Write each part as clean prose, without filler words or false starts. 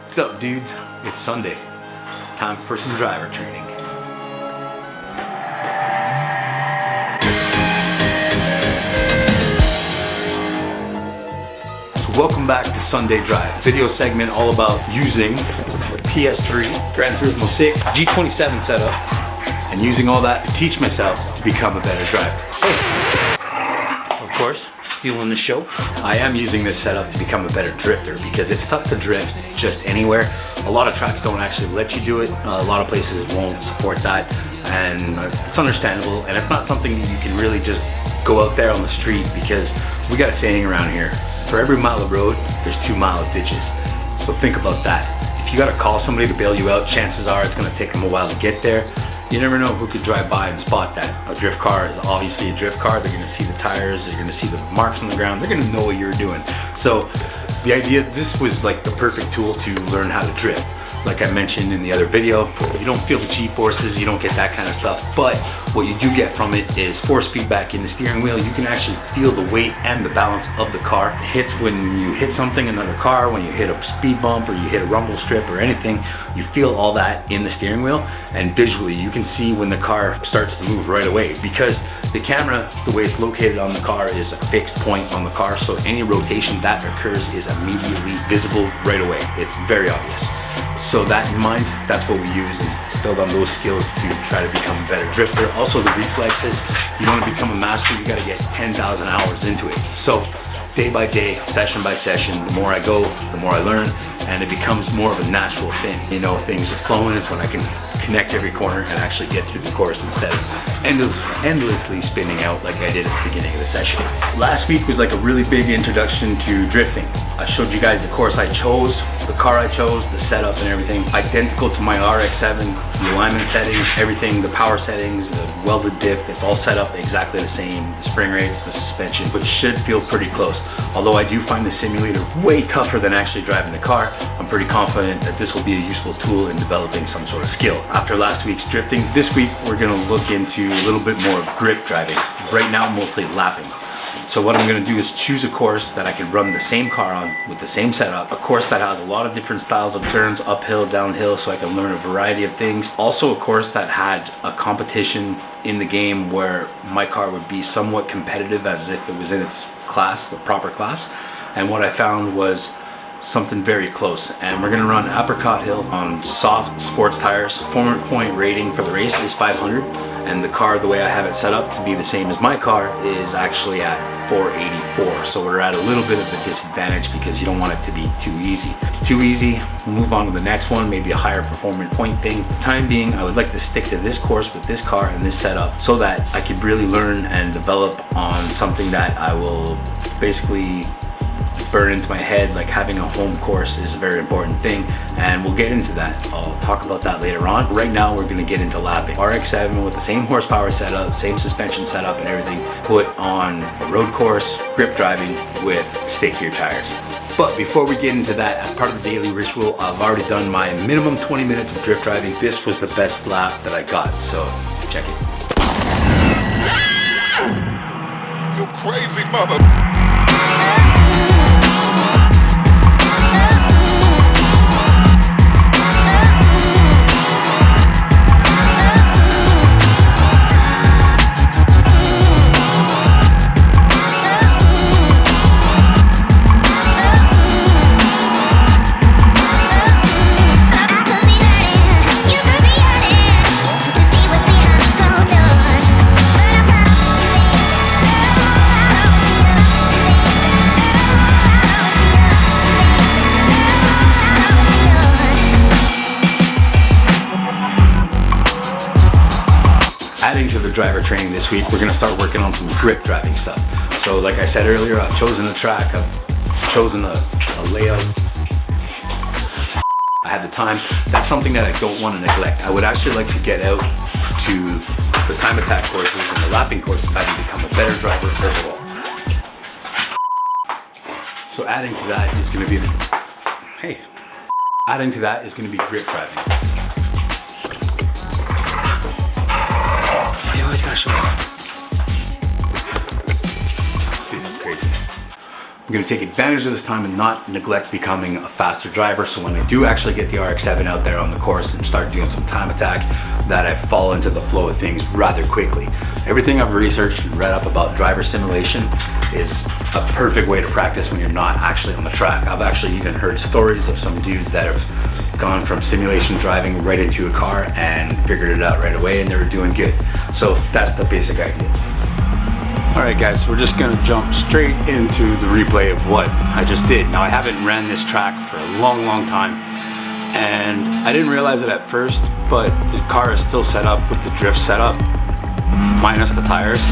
What's up, dudes? It's Sunday. Time for some driver training. So welcome back to Sunday Drive, video segment all about using PS3, Gran Turismo 6, G27 setup, and using all that to teach myself to become a better driver. Hey, of course, stealing the show. I am using this setup to become a better drifter because it's tough to drift just anywhere. A lot of tracks don't actually let you do it. A lot of places won't support that, and it's understandable, and it's not something that you can really just go out there on the street, because we got a saying around here: for every mile of road, there's 2 mile of ditches. So think about that. If you gotta call somebody to bail you out, chances are it's gonna take them a while to get there. You never know who could drive by and spot that. A drift car is obviously a drift car. They're gonna see the tires, they're gonna see the marks on the ground, they're gonna know what you're doing. So the idea, this was like the perfect tool to learn how to drift. Like I mentioned in the other video, you don't feel the G-forces, you don't get that kind of stuff, but what you do get from it is force feedback in the steering wheel. You can actually feel the weight and the balance of the car. It hits when you hit something, another car, when you hit a speed bump or you hit a rumble strip or anything, you feel all that in the steering wheel, and visually you can see when the car starts to move right away, because the camera, the way it's located on the car, is a fixed point on the car, so any rotation that occurs is immediately visible right away. It's very obvious. So that in mind, that's what we use and build on those skills to try to become a better drifter. Also the reflexes, you want to become a master, you got to get 10,000 hours into it. So day by day, session by session, the more I go, the more I learn, and it becomes more of a natural thing. You know, things are flowing. It's when I can connect every corner and actually get through the course instead of endlessly spinning out like I did at the beginning of the session. Last week was like a really big introduction to drifting. I showed you guys the course I chose, the car I chose, the setup and everything. Identical to my RX-7, the alignment settings, everything, the power settings, the welded diff, it's all set up exactly the same. The spring rates, the suspension, which should feel pretty close. Although I do find the simulator way tougher than actually driving the car, I'm pretty confident that this will be a useful tool in developing some sort of skill. After last week's drifting, this week we're gonna look into a little bit more of grip driving. Right now, mostly lapping. So what I'm gonna do is choose a course that I can run the same car on with the same setup, a course that has a lot of different styles of turns, uphill, downhill, so I can learn a variety of things. Also a course that had a competition in the game where my car would be somewhat competitive as if it was in its class, the proper class. And what I found was something very close, and we're gonna run Apricot Hill on soft sports tires. Performance point rating for the race is 500, and the car, the way I have it set up to be the same as my car, is actually at 484. So we're at a little bit of a disadvantage because you don't want it to be too easy. If it's too easy, we'll move on to the next one, maybe a higher performance point thing. For the time being, I would like to stick to this course with this car and this setup so that I could really learn and develop on something that I will basically burn into my head. Like having a home course is a very important thing, and we'll get into that. I'll talk about that later on. Right now we're gonna get into lapping. RX-7 with the same horsepower setup, same suspension setup and everything, put on a road course, grip driving with stickier tires. But before we get into that, as part of the daily ritual, I've already done my minimum 20 minutes of drift driving. This was the best lap that I got, so check it. You crazy mother. Adding to the driver training this week, we're gonna start working on some grip driving stuff. So like I said earlier, I've chosen a track, I've chosen a layout. I had the time. That's something that I don't want to neglect. I would actually like to get out to the time attack courses and the lapping courses so I can become a better driver overall. So adding to that is gonna be, adding to that is gonna be grip driving. Always gotta show up. This is crazy. I'm going to take advantage of this time and not neglect becoming a faster driver, so when I do actually get the RX-7 out there on the course and start doing some time attack, that I fall into the flow of things rather quickly. Everything I've researched and read up about driver simulation is a perfect way to practice when you're not actually on the track. I've actually even heard stories of some dudes that have gone from simulation driving right into a car and figured it out right away, and they were doing good. So that's the basic idea. Alright guys, so we're just going to jump straight into the replay of what I just did. Now I haven't ran this track for a long time, and I didn't realize it at first, but the car is still set up with the drift setup, minus the tires,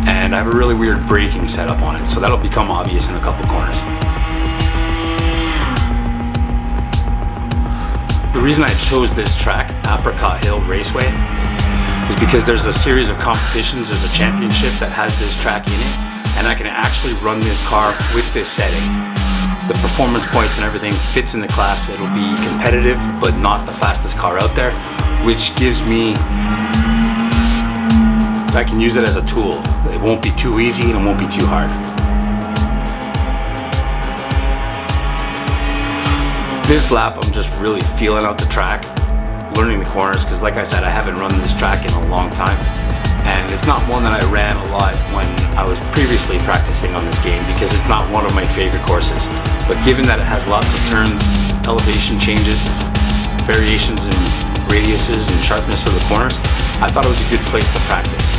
and I have a really weird braking setup on it, so that'll become obvious in a couple corners. The reason I chose this track, Apricot Hill Raceway, is because there's a series of competitions, there's a championship that has this track in it, and I can actually run this car with this setting. The performance points and everything fits in the class. It'll be competitive, but not the fastest car out there, which gives me, I can use it as a tool. It won't be too easy and it won't be too hard. This lap, I'm just really feeling out the track, learning the corners, because like I said, I haven't run this track in a long time, and it's not one that I ran a lot when I was previously practicing on this game, because it's not one of my favorite courses. But given that it has lots of turns, elevation changes, variations in radiuses and sharpness of the corners, I thought it was a good place to practice.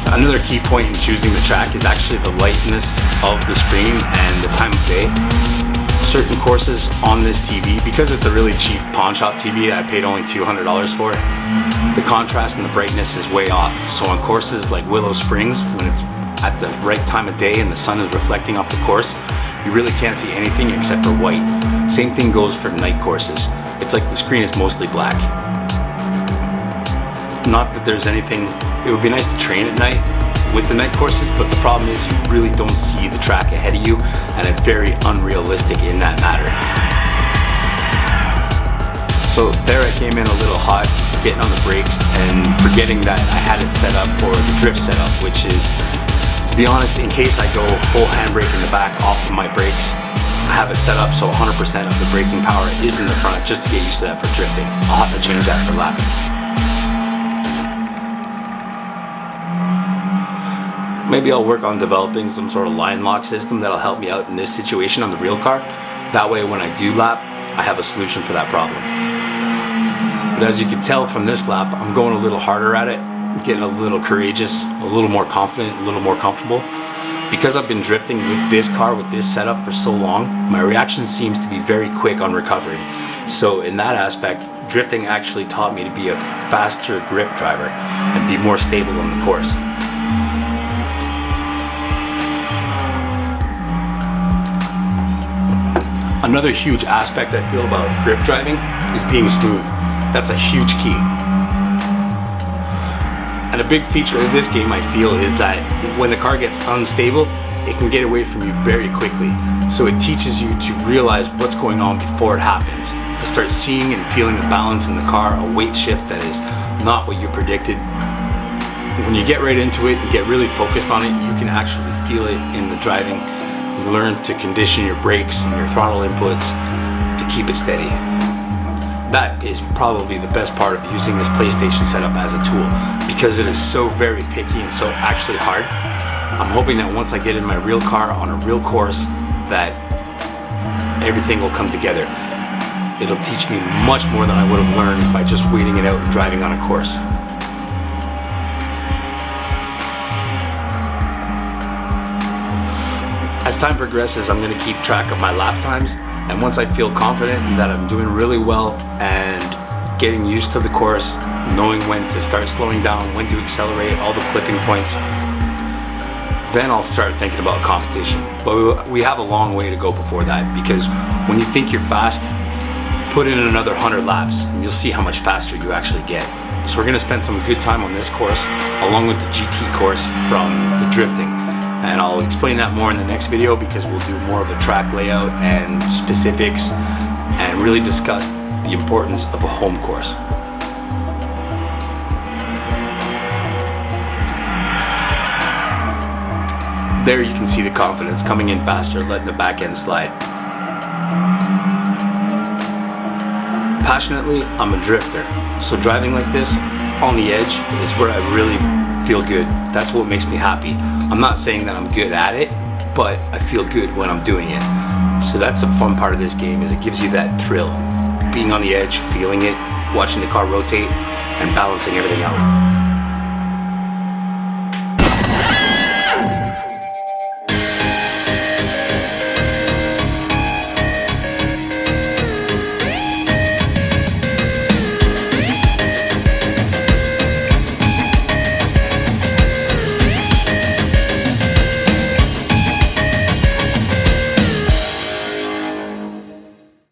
Another key point in choosing the track is actually the lightness of the screen and the time of day. Certain courses on this TV, because it's a really cheap pawn shop TV I paid only $200 for, the contrast and the brightness is way off. So on courses like Willow Springs, when it's at the right time of day and the sun is reflecting off the course, you really can't see anything except for white. Same thing goes for night courses. It's like the screen is mostly black. Not that there's anything, it would be nice to train at night with the night courses, but the problem is you really don't see the track ahead of you, and it's very unrealistic in that matter. So there I came in a little hot, getting on the brakes and forgetting that I had it set up for the drift setup, which is, to be honest, in case I go full handbrake in the back off of my brakes, I have it set up so 100% of the braking power is in the front, just to get used to that for drifting. I'll have to change that for lapping. Maybe I'll work on developing some sort of line lock system that'll help me out in this situation on the real car. That way when I do lap, I have a solution for that problem. But as you can tell from this lap, I'm going a little harder at it, I'm getting a little courageous, a little more confident, a little more comfortable. Because I've been drifting with this car, with this setup for so long, my reaction seems to be very quick on recovering. So in that aspect, drifting actually taught me to be a faster grip driver and be more stable on the course. Another huge aspect I feel about grip driving is being smooth. That's a huge key. And a big feature of this game, I feel, is that when the car gets unstable, it can get away from you very quickly. So it teaches you to realize what's going on before it happens, to start seeing and feeling the balance in the car, a weight shift that is not what you predicted. When you get right into it and get really focused on it, you can actually feel it in the driving. You learn to condition your brakes and your throttle inputs to keep it steady. That is probably the best part of using this PlayStation setup as a tool, because it is so very picky and so actually hard. I'm hoping that once I get in my real car on a real course, that everything will come together. It'll teach me much more than I would have learned by just waiting it out and driving on a course. As time progresses, I'm going to keep track of my lap times, and once I feel confident that I'm doing really well and getting used to the course, knowing when to start slowing down, when to accelerate, all the clipping points, then I'll start thinking about competition. But we have a long way to go before that, because when you think you're fast, put in another 100 laps and you'll see how much faster you actually get. So we're going to spend some good time on this course along with the GT course from the drifting. And I'll explain that more in the next video, because we'll do more of a track layout and specifics and really discuss the importance of a home course. There you can see the confidence coming in faster, letting the back end slide. Passionately, I'm a drifter, so driving like this on the edge is where I really feel good. That's what makes me happy. I'm not saying that I'm good at it, but I feel good when I'm doing it. So that's a fun part of this game, is it gives you that thrill. Being on the edge, feeling it, watching the car rotate, and balancing everything out.